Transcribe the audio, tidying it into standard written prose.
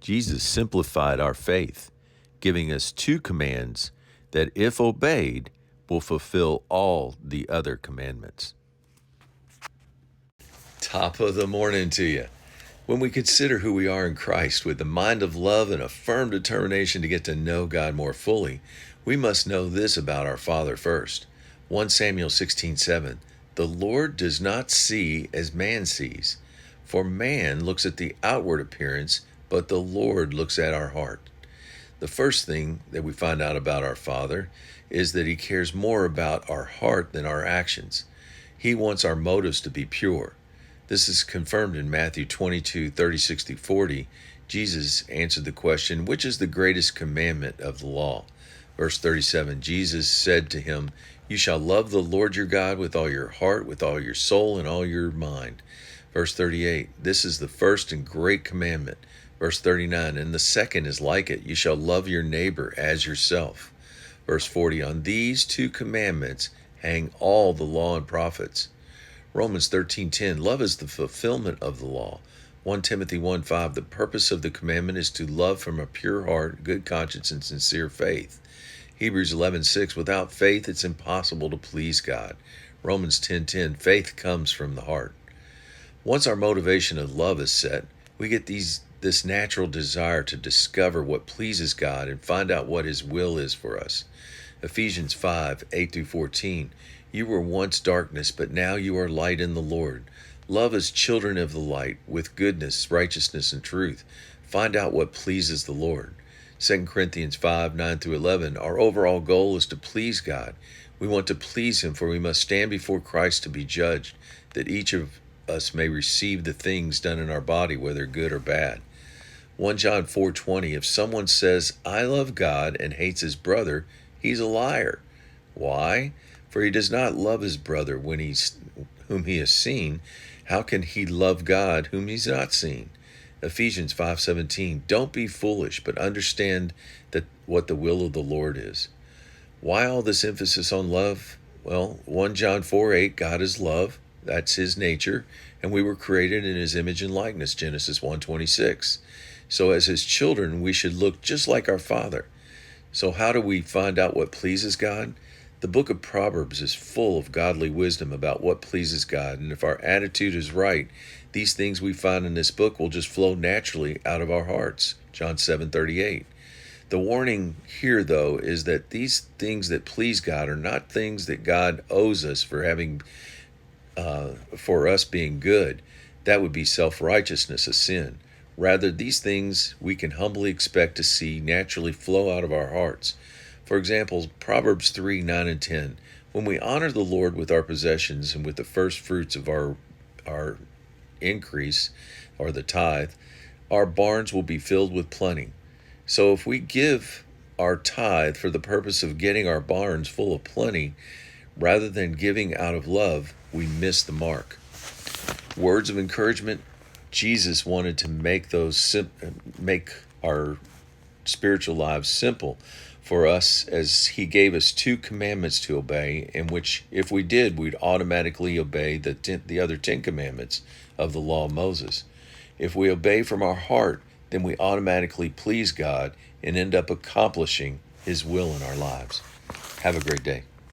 Jesus simplified our faith, giving us two commands that, if obeyed, will fulfill all the other commandments. Top of the morning to you. When we consider who we are in Christ with the mind of love and a firm determination to get to know God more fully, we must know this about our Father first. 1 Samuel 16:7. The Lord does not see as man sees, for man looks at the outward appearance, but the Lord looks at our heart. The first thing that we find out about our Father is that He cares more about our heart than our actions. He wants our motives to be pure. This is confirmed in Matthew 22:36-40. Jesus answered the question, which is the greatest commandment of the law? Verse 37, Jesus said to him, you shall love the Lord your God with all your heart, with all your soul, and all your mind. Verse 38, this is the first and great commandment. Verse 39, and the second is like it, you shall love your neighbor as yourself. Verse 40, on these two commandments hang all the law and prophets. Romans 13:10, love is the fulfillment of the law. 1 Timothy 1:5, the purpose of the commandment is to love from a pure heart, good conscience, and sincere faith. Hebrews 11:6, without faith it's impossible to please God. Romans 10:10, faith comes from the heart. Once our motivation of love is set, we get this natural desire to discover what pleases God and find out what His will is for us. Ephesians 5:8-14, you were once darkness, but now you are light in the Lord. Love as children of the light, with goodness, righteousness, and truth. Find out what pleases the Lord. 2 Corinthians 5:9-11, our overall goal is to please God. We want to please Him, for we must stand before Christ to be judged, that each of us may receive the things done in our body, whether good or bad. 1 John 4:20, if someone says, I love God, and hates his brother, he's a liar. Why? For he does not love his brother whom he has seen. How can he love God whom he's not seen? Ephesians 5:17, don't be foolish, but understand what the will of the Lord is. Why all this emphasis on love? Well, 1 John 4:8, God is love. That's His nature, and we were created in His image and likeness, Genesis 1:26. So as His children, we should look just like our Father. So how do we find out what pleases God? The book of Proverbs is full of godly wisdom about what pleases God, and if our attitude is right, these things we find in this book will just flow naturally out of our hearts. John 7:38. The warning here, though, is that these things that please God are not things that God owes us for us being good. That would be self-righteousness, a sin. Rather, these things we can humbly expect to see naturally flow out of our hearts. For example, Proverbs 3:9-10. When we honor the Lord with our possessions and with the first fruits of our increase, or the tithe, our barns will be filled with plenty. So if we give our tithe for the purpose of getting our barns full of plenty, rather than giving out of love, we miss the mark. Words of encouragement. Jesus wanted to make our spiritual lives simple for us, as He gave us two commandments to obey, in which, if we did, we'd automatically obey the other 10 commandments of the law of Moses. If we obey from our heart, then we automatically please God and end up accomplishing His will in our lives. Have a great day.